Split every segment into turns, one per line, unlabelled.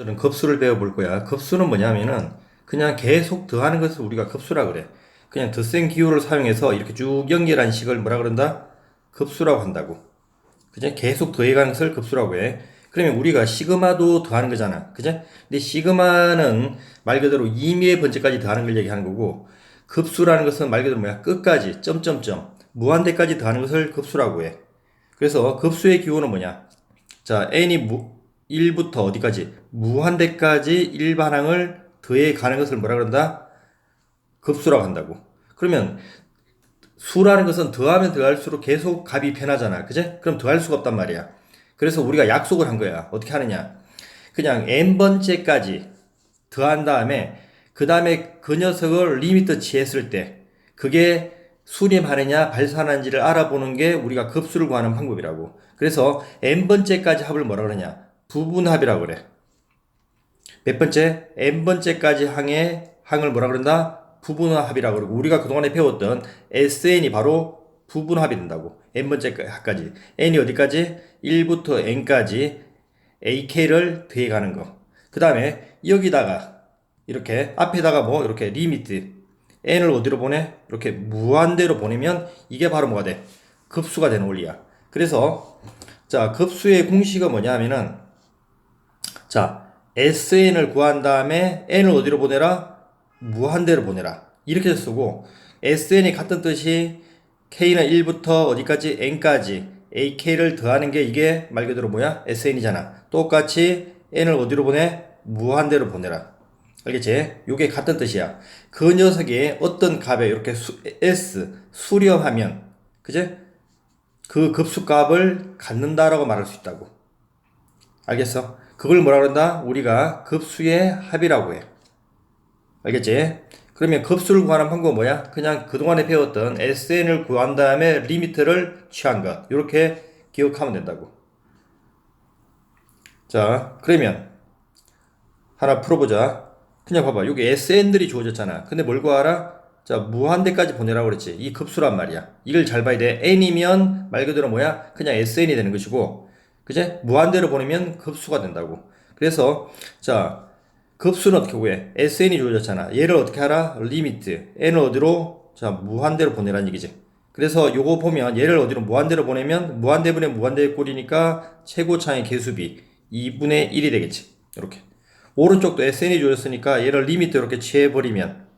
오늘은 급수를 배워볼 거야. 급수는 뭐냐면은 그냥 계속 더하는 것을 우리가 급수라 그래. 그냥 덧셈 기호를 사용해서 이렇게 쭉 연결한 식을 뭐라 그런다? 급수라고 한다고. 그냥 계속 더해가는 것을 급수라고 해. 그러면 우리가 시그마도 더하는 거잖아. 그죠? 근데 시그마는 말 그대로 임의의 번째까지 더하는 걸 얘기하는 거고, 급수라는 것은 말 그대로 뭐야? 끝까지, 점점점, 무한대까지 더하는 것을 급수라고 해. 그래서 급수의 기호는 뭐냐? 자, n이 1부터 어디까지? 무한대까지 일반항을 더해 가는 것을 뭐라 그런다? 급수라고 한다고. 그러면 수라는 것은 더하면 더할수록 계속 값이 변하잖아. 그제? 그럼 더할 수가 없단 말이야. 그래서 우리가 약속을 한 거야. 어떻게 하느냐? 그냥 n번째까지 더한 다음에 그 다음에 그 녀석을 리미트 치했을 때 그게 수렴하느냐 발산하는지를 알아보는 게 우리가 급수를 구하는 방법이라고. 그래서 n번째까지 합을 뭐라 그러냐? 부분합이라고 그래. 몇 번째? n번째까지 항을 뭐라 그런다? 부분합이라고 그러고, 우리가 그동안에 배웠던 SN이 바로 부분합이 된다고. n번째까지. n이 어디까지? 1부터 n까지 ak를 더해가는 거. 그 다음에 여기다가 이렇게 앞에다가 뭐 이렇게 리미트 n을 어디로 보내? 이렇게 무한대로 보내면 이게 바로 뭐가 돼? 급수가 되는 원리야. 그래서 자, 급수의 공식은 뭐냐 하면은, 자, SN을 구한 다음에 n을 어디로 보내라? 무한대로 보내라. 이렇게 쓰고, SN이 같은 뜻이 K는 1부터 어디까지? N까지 AK를 더하는 게 이게 말 그대로 뭐야? SN이잖아. 똑같이 n을 어디로 보내? 무한대로 보내라. 알겠지? 요게 같은 뜻이야. 그 녀석이 어떤 값에 이렇게 S 수렴하면, 그제? 그 급수값을 갖는다라고 말할 수 있다고. 알겠어? 그걸 뭐라 그런다? 우리가 급수의 합이라고 해. 알겠지? 그러면 급수를 구하는 방법은 뭐야? 그냥 그동안에 배웠던 SN을 구한 다음에 리미트를 취한 것. 이렇게 기억하면 된다고. 자, 그러면 하나 풀어보자. 그냥 봐봐. 여기 SN들이 주어졌잖아. 근데 뭘 구하라? 자, 무한대까지 보내라고 그랬지. 이 급수란 말이야. 이걸 잘 봐야 돼. n이면 말 그대로 뭐야? 그냥 SN이 되는 것이고, 그제? 무한대로 보내면 급수가 된다고. 그래서, 자, 급수는 어떻게 구해? SN이 주어졌잖아. 얘를 어떻게 하라? 리미트. n을 어디로? 자, 무한대로 보내라는 얘기지. 그래서 요거 보면 얘를 어디로 무한대로 보내면 무한대분의 무한대의 꼴이니까 최고차의 개수비 2분의 1이 되겠지. 이렇게. 오른쪽도 SN이 주어졌으니까 얘를 리미트 이렇게 취해버리면,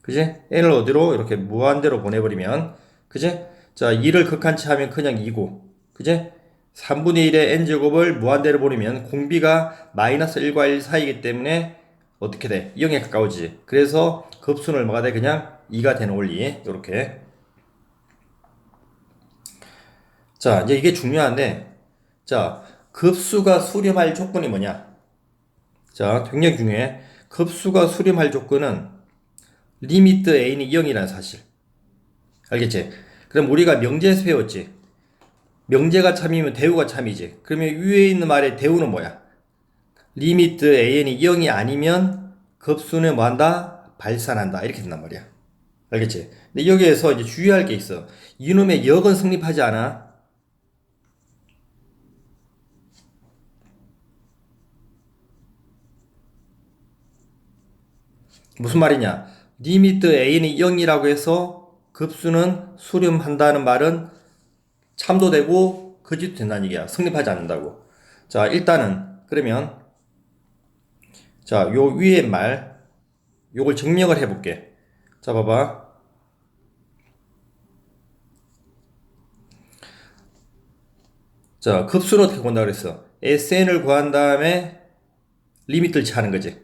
그지? n을 어디로? 이렇게 무한대로 보내버리면, 그지? 자, 2를 극한치 하면 그냥 2고, 그지? 3분의 1의 n제곱을 무한대로 보내면 공비가 마이너스 1과 1 사이이기 때문에 어떻게 돼? 0에 가까워지지. 그래서 급수는 얼마가 돼? 그냥 2가 되는 원리. 요렇게. 자, 이제 이게 중요한데, 자, 급수가 수렴할 조건이 뭐냐? 자, 굉장히 중요해. 급수가 수렴할 조건은 리미트 n이 0이라는 사실. 알겠지? 그럼 우리가 명제에서 배웠지? 명제가 참이면 대우가 참이지. 그러면 위에 있는 말의 대우는 뭐야? 리미트 an이 0이 아니면 급수는 뭐한다? 발산한다. 이렇게 된단 말이야. 알겠지? 근데 여기에서 이제 주의할 게 있어. 이놈의 역은 성립하지 않아. 무슨 말이냐? 리미트 an이 0이라고 해서 급수는 수렴한다는 말은 참도 되고 거짓도 된다는 얘기야. 성립하지 않는다고. 자, 일단은 그러면 자, 요 위에 말 요걸 증명을 해볼게. 자, 봐봐. 자, 급수는 어떻게 본다 그랬어? SN을 구한 다음에 리미트를 취하는 거지.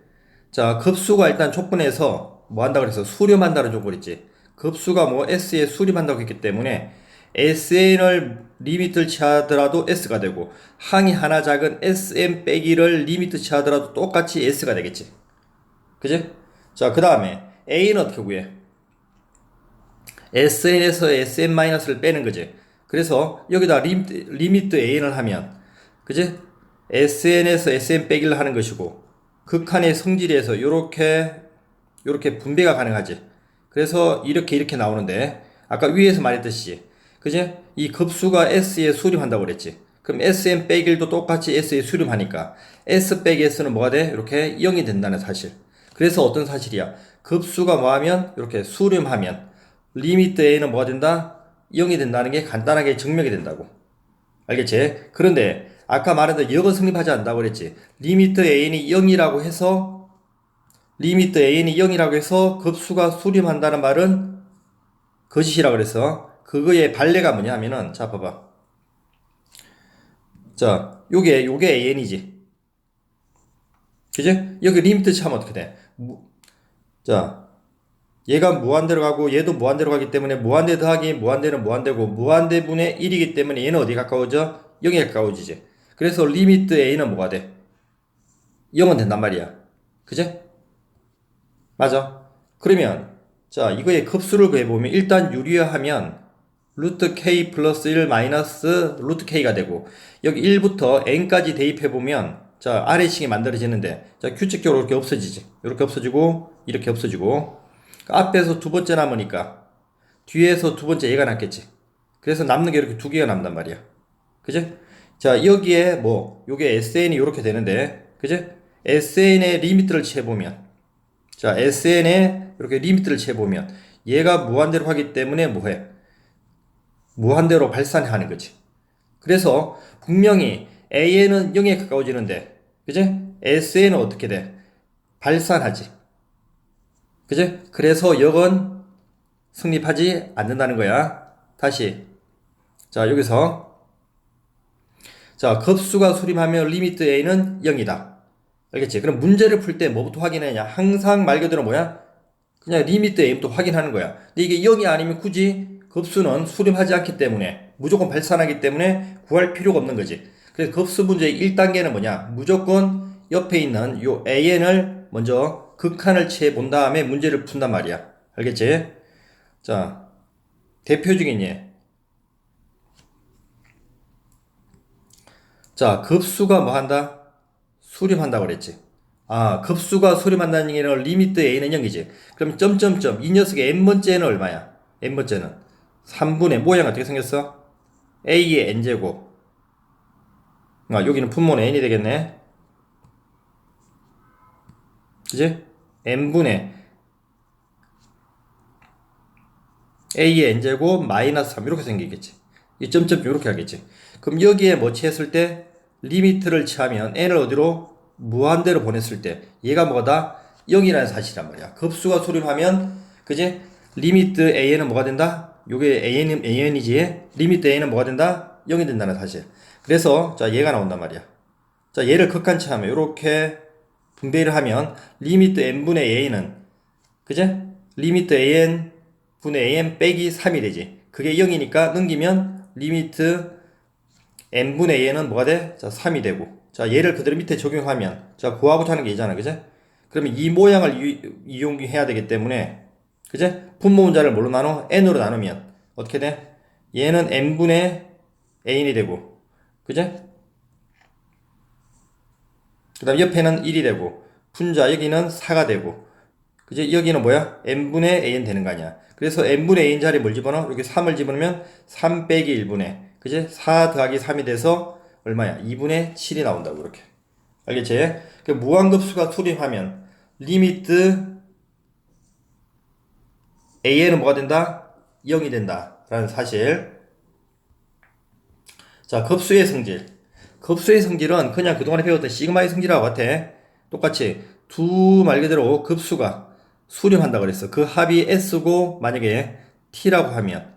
자, 급수가 일단 조건에서 뭐 한다 그랬어? 수렴한다는 조건 있지. 급수가 뭐 S에 수렴한다고 했기 때문에 SN을 리미트를 취하더라도 S가 되고, 항이 하나 작은 SM 빼기를 리미트 취하더라도 똑같이 S가 되겠지. 그지? 자, 그 다음에 A는 어떻게 구해? SN에서 SM-를 빼는 거지. 그래서 여기다 리미트 An을 하면, 그지? SN에서 SM 빼기를 하는 것이고, 극한의 성질에서 요렇게 분배가 가능하지. 그래서 이렇게 나오는데, 아까 위에서 말했듯이, 그지? 이 급수가 S에 수렴한다고 그랬지. 그럼 Sn 빼기 1도 똑같이 S에 수렴하니까 S 빼기 S는 뭐가 돼? 이렇게 0이 된다는 사실. 그래서 어떤 사실이야? 급수가 뭐하면 이렇게 수렴하면 리미트 A는 뭐가 된다? 0이 된다는 게 간단하게 증명이 된다고. 알겠지? 그런데 아까 말했던 역은 성립하지 않는다고 그랬지. 리미트 A는 0이라고 해서 급수가 수렴한다는 말은 거짓이라고 그래서 그거의 반례가 뭐냐 하면은 자 봐봐. 자 요게 AN이지. 그지? 여기 리미트 치면 어떻게 돼? 자 얘가 무한대로 가고 얘도 무한대로 가기 때문에 무한대 더하기 무한대는 무한대고 무한대분의 1이기 때문에 얘는 어디 가까워져? 0에 가까워지지. 그래서 리미트 A는 뭐가 돼? 0은 된단 말이야. 그지? 맞아. 그러면 자 이거의 급수를 구해보면 일단 유리화하면 루트 k 플러스 1 마이너스 루트 k가 되고 여기 1부터 n까지 대입해보면 자 아래식이 만들어지는데 자 규칙적으로 이렇게 없어지지. 이렇게 없어지고 이렇게 없어지고 앞에서 두 번째 남으니까 뒤에서 두 번째 얘가 남겠지. 그래서 남는 게 이렇게 두 개가 남단 말이야. 그지? 자 여기에 뭐 요게 SN이 이렇게 되는데 그지? SN의 리미트를 취해보면 자 SN의 이렇게 리미트를 취해보면 얘가 무한대로 하기 때문에 뭐해? 무한대로 발산하는 거지. 그래서 분명히 AN은 0에 가까워지는데 그지? SN은 어떻게 돼? 발산하지. 그지? 그래서 역은 성립하지 않는다는 거야. 다시 자 여기서 자 급수가 수렴하면 리미트 A는 0이다. 알겠지? 그럼 문제를 풀 때 뭐부터 확인하냐? 항상 말 그대로 뭐야? 그냥 리미트 A부터 확인하는 거야. 근데 이게 0이 아니면 굳이 급수는 수렴하지 않기 때문에 무조건 발산하기 때문에 구할 필요가 없는 거지. 그래서 급수 문제의 1단계는 뭐냐? 무조건 옆에 있는 요 AN을 먼저 극한을 취해 본 다음에 문제를 푼단 말이야. 알겠지? 자, 대표적인 예. 자, 급수가 뭐 한다? 수렴한다고 그랬지. 아, 급수가 수렴한다는 얘기는 리미트 A는 0이지. 그럼 점점점 이 녀석의 n번째는 얼마야? n번째는 3분의 모양 어떻게 생겼어? A의 n제곱. 아, 여기는 분모는 n이 되겠네. 그지? n분의 A의 n제곱 마이너스 3 이렇게 생기겠지. 이 점점 이렇게 하겠지. 그럼 여기에 뭐 취했을 때 리미트를 취하면 n을 어디로? 무한대로 보냈을 때 얘가 뭐다? 0이라는 사실이란 말이야. 급수가 수렴하면 그지? 리미트 an은 뭐가 된다? 요게 an이지. 리미트 an은 뭐가 된다? 0이 된다는 사실. 그래서 자 얘가 나온단 말이야. 자 얘를 극한치하면 이렇게 분배를 하면 리미트 n분의 a는 그제? 리미트 an 분의 an 빼기 3이 되지. 그게 0이니까 넘기면 리미트 n분의 an은 뭐가 돼? 자 3이 되고 자 얘를 그대로 밑에 적용하면 자 구하고자 하는 게 이잖아. 그제? 그러면 이 모양을 이용해야 되기 때문에 그제? 분모 문자를 뭘로 나눠? n으로 나누면 어떻게 돼? 얘는 n분의 an이 되고 그제? 그 다음 옆에는 1이 되고 분자 여기는 4가 되고 그제? 여기는 뭐야? n분의 an 되는 거 아니야. 그래서 n분의 an 자리에 뭘 집어넣어? 여기 3을 집어넣으면 3 빼기 1분의 그제? 4 더하기 3이 돼서 얼마야? 2분의 7이 나온다고 이렇게. 알겠지? 그 무한급수가 수렴하면 리미트 an은 뭐가 된다? 0이 된다 라는 사실. 자 급수의 성질. 급수의 성질은 그냥 그동안에 배웠던 시그마의 성질하고 같아. 똑같이 두 말 그대로 급수가 수렴한다 그랬어. 그 합이 S고 만약에 T라고 하면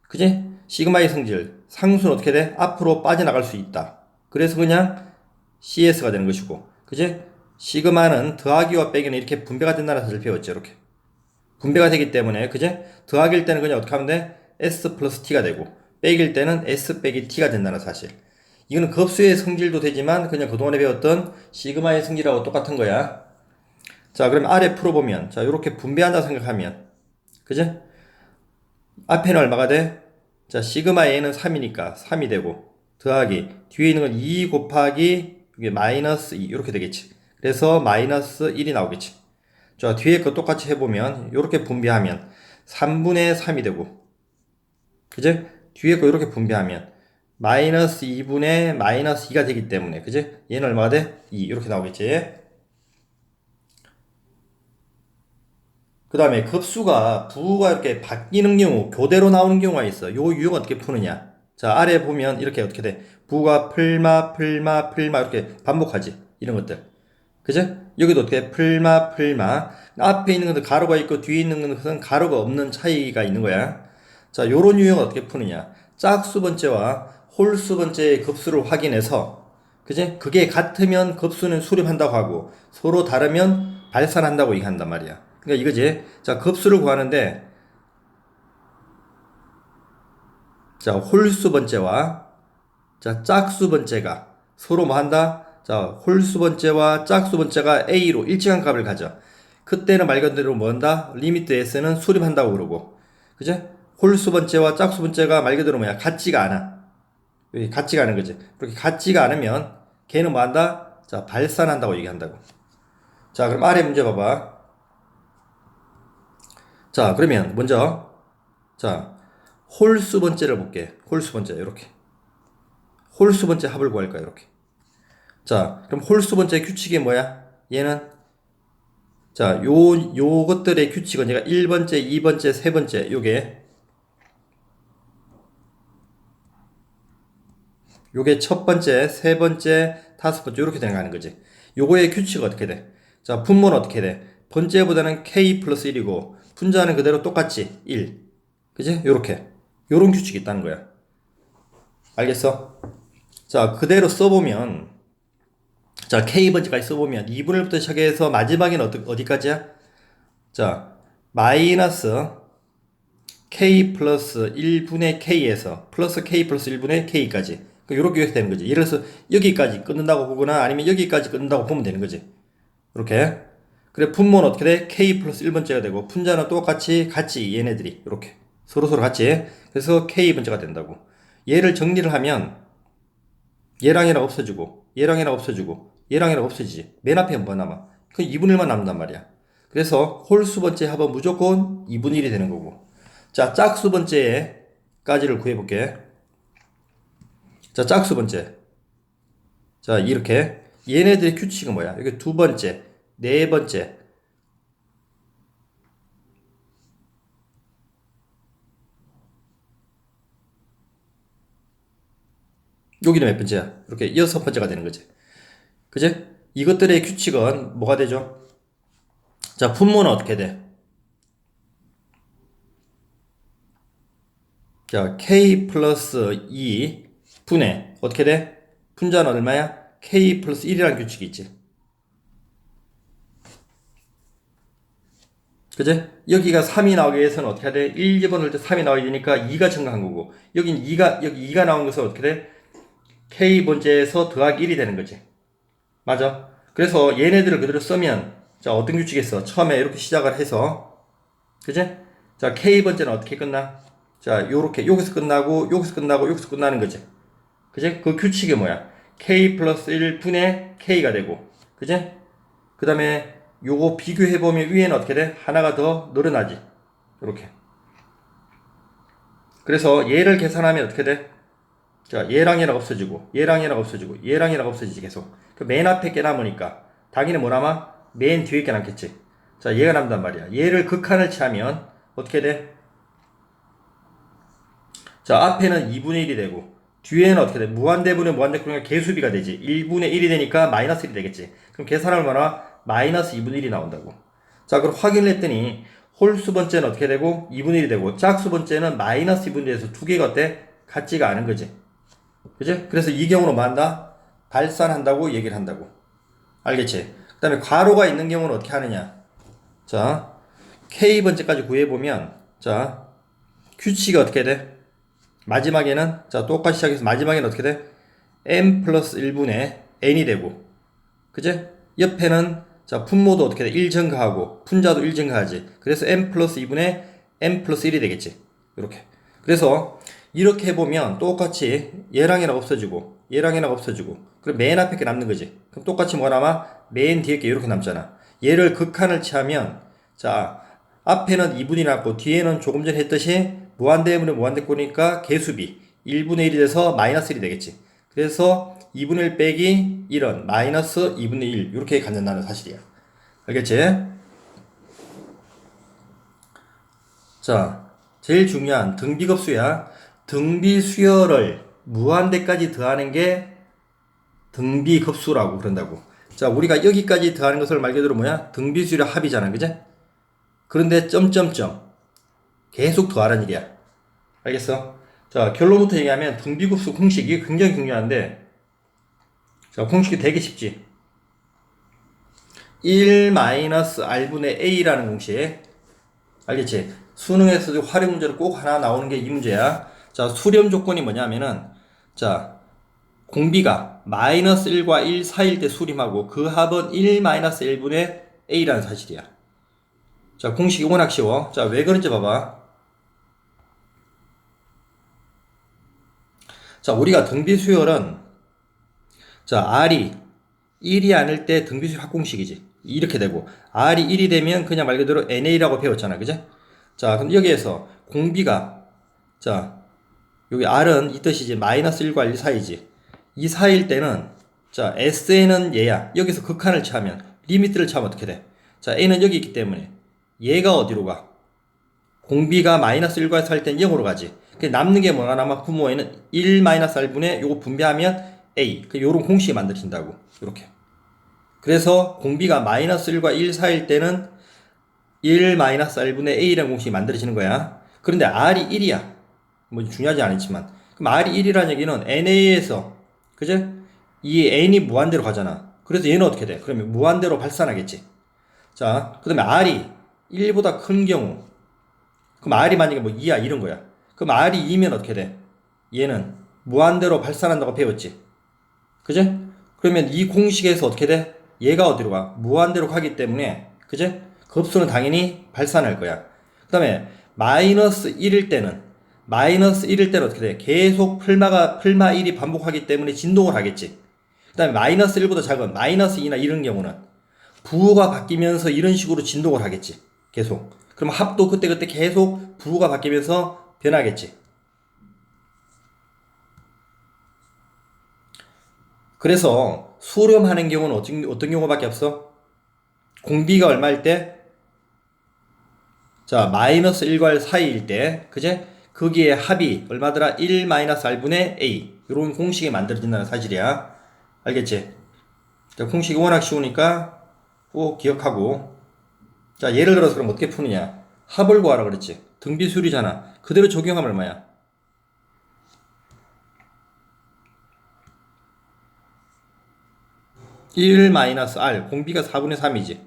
그지? 시그마의 성질 상수는 어떻게 돼? 앞으로 빠져나갈 수 있다. 그래서 그냥 CS가 되는 것이고 그지? 시그마는 더하기와 빼기는 이렇게 분배가 된다는 사실을 배웠죠. 이렇게 분배가 되기 때문에 그지? 더하기일 때는 그냥 어떻게 하면 돼? S 플러스 T가 되고 빼기일 때는 S 빼기 T가 된다는 사실. 이거는 급수의 성질도 되지만 그냥 그동안에 배웠던 시그마의 성질하고 똑같은 거야. 자, 그럼 아래 풀어보면, 자, 요렇게 분배한다 생각하면, 그죠? 앞에는 얼마가 돼? 자, 시그마 A는 3이니까 3이 되고, 더하기, 뒤에 있는 건 2 곱하기, 이게 마이너스 2, 이렇게 되겠지. 그래서 마이너스 1이 나오겠지. 자, 뒤에 거 똑같이 해보면, 요렇게 분배하면, 3분의 3이 되고, 그죠? 뒤에 거 이렇게 분배하면, 마이너스 2분의 마이너스 2가 되기 때문에, 그지? 얘는 얼마가 돼? 2. 이렇게 나오겠지? 그 다음에 급수가 부호가 이렇게 바뀌는 경우, 교대로 나오는 경우가 있어. 요 유형 어떻게 푸느냐? 자, 아래 보면 이렇게 어떻게 돼? 부호가 풀마, 풀마, 풀마 이렇게 반복하지. 이런 것들. 그죠? 여기도 어떻게 풀마, 풀마. 앞에 있는 것은 가로가 있고 뒤에 있는 것은 가로가 없는 차이가 있는 거야. 자, 요런 유형을 어떻게 푸느냐? 짝수 번째와 홀수 번째의 급수를 확인해서, 그지? 그게 같으면 급수는 수렴한다고 하고, 서로 다르면 발산한다고 얘기한단 말이야. 그러니까 이거지. 자, 급수를 구하는데, 자, 홀수 번째와, 자, 짝수 번째가 서로 뭐 한다? 자, 홀수 번째와 짝수 번째가 A로 일정한 값을 가져. 그때는 말 그대로 뭐 한다? 리미트 S는 수렴한다고 그러고. 그죠? 홀수 번째와 짝수 번째가 말 그대로 뭐야? 같지가 않아. 여기 같지가 않은 거지. 그렇게 같지가 않으면 걔는 뭐 한다? 자, 발산한다고 얘기한다고. 자, 그럼 아래 문제 봐봐. 자, 그러면 먼저 자, 홀수 번째를 볼게. 홀수 번째 이렇게. 홀수 번째 합을 구할 거야, 이렇게. 자, 그럼 홀수 번째 규칙이 뭐야? 얘는 자, 요것들의 규칙은 얘가 1번째, 2번째, 3번째 요게 첫 번째, 세 번째, 다섯 번째 이렇게 되는 거지. 요거의 규칙은 어떻게 돼? 자, 분모는 어떻게 돼? 번째보다는 k 플러스 1이고 분자는 그대로 똑같지 1. 그지? 요렇게. 요런 규칙이 있다는 거야. 알겠어? 자, 그대로 써보면 자, k번째까지 써보면 2분의부터 시작해서 마지막에는 어디까지야? 자, 마이너스 k 플러스 1분의 k에서 플러스 k 플러스 1분의 k까지. 이렇게 되는 거지. 예를 들어서 여기까지 끊는다고 보거나 아니면 여기까지 끊는다고 보면 되는 거지. 이렇게. 그래, 분모는 어떻게 돼? k 플러스 1번째가 되고 분자는 똑같이 같이 얘네들이 이렇게 서로서로 같이. 그래서 k번째가 된다고. 얘를 정리를 하면 얘랑 얘랑 없어지고 얘랑 얘랑 없어지고 얘랑 얘랑 없어지지. 맨 앞에 뭐 남아? 그 2분의 1만 남는단 말이야. 그래서 홀수 번째 합은 무조건 2분의 1이 되는 거고. 자, 짝수 번째까지를 구해볼게. 자, 짝수 번째. 자, 이렇게. 얘네들의 규칙은 뭐야? 여기 두 번째, 네 번째. 여기는 몇 번째야? 이렇게 여섯 번째가 되는 거지. 그지? 이것들의 규칙은 뭐가 되죠? 자, 분모는 어떻게 돼? 자, k 플러스 2 분의 어떻게 돼? 분자는 얼마야? k 플러스 1이라는 규칙이 있지. 그지? 여기가 3이 나오기 위해서는 어떻게 해야 돼? 1 집어넣을 때 3이 나와야 되니까 2가 증가한 거고, 여긴 2가, 여기 2가 나온 것은 어떻게 돼? k번째에서 더하기 1이 되는 거지. 맞아? 그래서 얘네들을 그대로 쓰면, 자, 어떤 규칙이 있어? 처음에 이렇게 시작을 해서, 그지? 자, k번째는 어떻게 끝나? 자, 요렇게, 여기서 끝나고, 여기서 끝나고, 여기서 끝나는 거지. 그지? 그 규칙이 뭐야? k 플러스 1 분의 k가 되고, 그지? 그 다음에 요거 비교해보면 위에는 어떻게 돼? 하나가 더 늘어나지. 이렇게. 그래서 얘를 계산하면 어떻게 돼? 자, 얘랑 얘랑 없어지고, 얘랑 얘랑 없어지고, 얘랑 얘랑 없어지지, 계속. 그 맨 앞에 게 남으니까, 당연히 뭐 남아? 맨 뒤에 게 남겠지. 자, 얘가 남단 말이야. 얘를 극한을 취하면, 어떻게 돼? 자, 앞에는 2분의 1이 되고, 뒤에는 어떻게 돼? 무한대분의 무한대분의 개수비가 되지. 1분의 1이 되니까 마이너스 1이 되겠지. 그럼 계산하면 뭐나? 마이너스 2분의 1이 나온다고. 자, 그럼 확인을 했더니, 홀수 번째는 어떻게 되고, 2분의 1이 되고, 짝수 번째는 마이너스 2분의 1에서 두 개가 어때? 같지가 않은 거지. 그지? 그래서 이 경우는 뭐 한다? 발산한다고 얘기를 한다고. 알겠지? 그 다음에 괄호가 있는 경우는 어떻게 하느냐? 자, K번째까지 구해보면, 자, 규칙이 어떻게 돼? 마지막에는, 자, 똑같이 시작해서 마지막에는 어떻게 돼? M 플러스 1분의 N이 되고, 그지? 옆에는, 자, 분모도 어떻게 돼? 1 증가하고, 분자도 1 증가하지. 그래서 M 플러스 2분의 M 플러스 1이 되겠지. 이렇게. 그래서, 이렇게 해보면 똑같이 얘랑 얘랑 없어지고 얘랑 얘랑 없어지고 그럼 맨 앞에 게 남는 거지. 그럼 똑같이 뭐 남아? 맨 뒤에 게 이렇게 남잖아. 얘를 극한을 취하면 자, 앞에는 2분이 남고 뒤에는 조금 전에 했듯이 무한대분의 무한대꼴이니까 개수비 1분의 1이 돼서 마이너스 1이 되겠지. 그래서 2분의 1 빼기 1은 마이너스 2분의 1 이렇게 갖는다는 사실이야. 알겠지? 자, 제일 중요한 등비급수야. 등비수열을 무한대까지 더하는 게 등비급수라고 그런다고. 자, 우리가 여기까지 더하는 것을 말 그대로 뭐야? 등비수열의 합이잖아. 그제? 그런데 점점점 계속 더하라는 얘기야. 알겠어? 자, 결론부터 얘기하면 등비급수 공식이 굉장히 중요한데, 자, 공식이 되게 쉽지. 1-r분의 a라는 공식. 알겠지? 수능에서도 활용 문제로 꼭 하나 나오는 게 이 문제야. 자, 수렴 조건이 뭐냐면은, 자, 공비가 마이너스 1과 1 사이일 때 수렴하고 그 합은 1-1분의 a라는 사실이야. 자, 공식이 워낙 쉬워. 자, 왜 그런지 봐봐. 자, 우리가 등비수열은, 자, r이 1이 아닐 때 등비수열 합공식이지. 이렇게 되고, r이 1이 되면 그냥 말 그대로 na라고 배웠잖아. 그제? 자, 그럼 여기에서 공비가, 자, 여기 r은 이 뜻이지. 마이너스 1과 1 사이지. 이 사이일 때는, 자, SN은 얘야. 여기서 극한을 취하면, 리미트를 취하면 어떻게 돼? 자, A는 여기 있기 때문에, 얘가 어디로 가? 공비가 마이너스 1과 1 사이일 땐 0으로 가지. 남는 게 뭐가 남아? 분모에는 1-r분의 요거 분배하면 A. 요런 공식이 만들어진다고. 이렇게. 그래서 공비가 마이너스 1과 1 사이일 때는 1-r분의 a라는 공식이 만들어지는 거야. 그런데 r이 1이야. 뭐 중요하지 않지만. 그럼 r이 1이라는 얘기는 na에서, 그제? 이 n이 무한대로 가잖아. 그래서 얘는 어떻게 돼? 그러면 무한대로 발산하겠지. 자, 그 다음에 r이 1보다 큰 경우. 그럼 r이 만약에 뭐 2야, 이런 거야. 그럼 r이 2면 어떻게 돼? 얘는 무한대로 발산한다고 배웠지. 그제? 그러면 이 공식에서 어떻게 돼? 얘가 어디로 가? 무한대로 가기 때문에, 그제? 급수는 당연히 발산할 거야. 그 다음에 마이너스 1일 때는 어떻게 돼? 계속 풀마 1이 반복하기 때문에 진동을 하겠지. 그 다음에 마이너스 1보다 작은 마이너스 2나 이런 경우는 부호가 바뀌면서 이런 식으로 진동을 하겠지. 계속. 그럼 합도 그때그때 계속 부호가 바뀌면서 변하겠지. 그래서 수렴하는 경우는 어떤 경우밖에 없어? 공비가 얼마일 때? 자, 마이너스 1과 1 사이일 때, 그제? 거기에 합이 얼마더라? 1-r분의 a. 이런 공식이 만들어진다는 사실이야. 알겠지? 자, 공식이 워낙 쉬우니까 꼭 기억하고. 자, 예를 들어서 그럼 어떻게 푸느냐? 합을 구하라 그랬지. 등비수열이잖아. 그대로 적용하면 얼마야? 1-r. 공비가 4분의 3이지.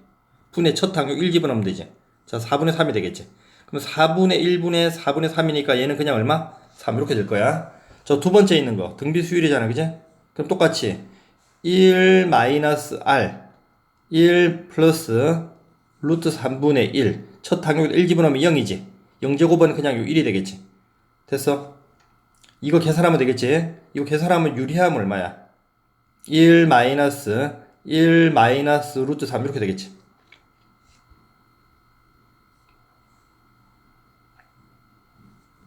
분의 첫 항 1 집어넣으면 되지. 자, 4분의 3이 되겠지. 그럼 4분의 1분의 4분의 3이니까 얘는 그냥 얼마? 3 이렇게 될 거야. 저 두 번째 있는 거 등비수열이잖아. 그지? 그럼 똑같이 1-r 1 플러스 루트 3분의 1 첫 항목에 1 집어넣으면 0이지. 0제곱은 그냥 요 1이 되겠지. 됐어? 이거 계산하면 되겠지. 이거 계산하면 유리하면 얼마야? 1 마이너스 루트 3 이렇게 되겠지.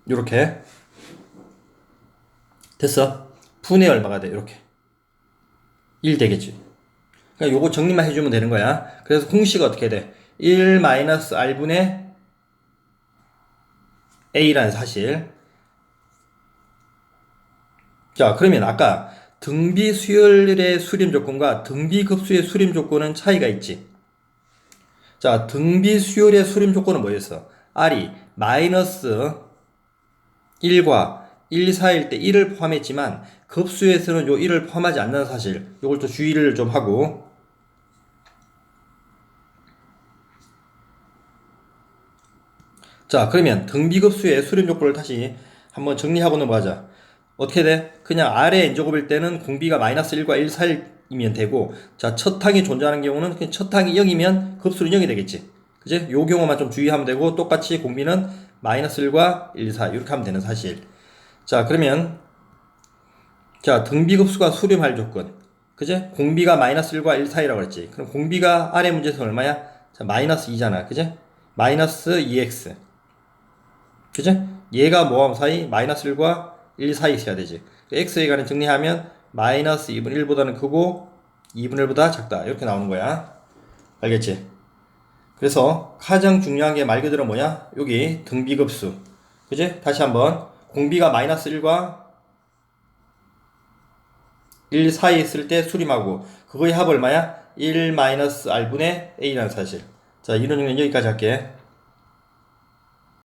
요렇게 됐어. 분의 얼마가 돼? 이렇게 1 되겠지. 그러니까 요거 정리만 해주면 되는 거야. 그래서 공식이 어떻게 돼? 1-r분의 a라는 사실. 자, 그러면 아까 등비수열의 수렴 조건과 등비급수의 수렴 조건은 차이가 있지. 자, 등비수열의 수렴 조건은 뭐였어? r이 마이너스 1과 1 사이일 때 1을 포함했지만 급수에서는 요 1을 포함하지 않는 사실. 요걸 또 주의를 좀 하고. 자, 그러면 등비급수의 수렴 조건을 다시 한번 정리하고 넘어가자. 어떻게 돼? 그냥 R의 n제곱일 때는 공비가 마이너스 1과 1 사이이면 되고, 자, 첫 항이 존재하는 경우는 그냥 첫 항이 0이면 급수는 0이 되겠지. 그지? 요 경우만 좀 주의하면 되고, 똑같이 공비는 마이너스 1과 1 사이 이렇게 하면 되는 사실. 자, 그러면 자, 등비급수가 수렴할 조건. 그지? 공비가 마이너스 1과 1 사이라고 그랬지. 그럼 공비가 R의 문제에서 얼마야? 자, 마이너스 2잖아. 그지? 마이너스 2x. 그지? 얘가 뭐하고 사이? 마이너스 1과 1 사이 있어야 되지. x에 관한 정리하면 마이너스 2분의 1보다는 크고 2분의 1보다 작다. 이렇게 나오는 거야. 알겠지? 그래서 가장 중요한 게 말 그대로 뭐냐? 여기 등비급수. 그지? 다시 한번. 공비가 마이너스 1과 1 사이에 있을 때 수렴하고 그거의 합 얼마야? 1 마이너스 r분의 a라는 사실. 자, 이론 정리는 여기까지 할게.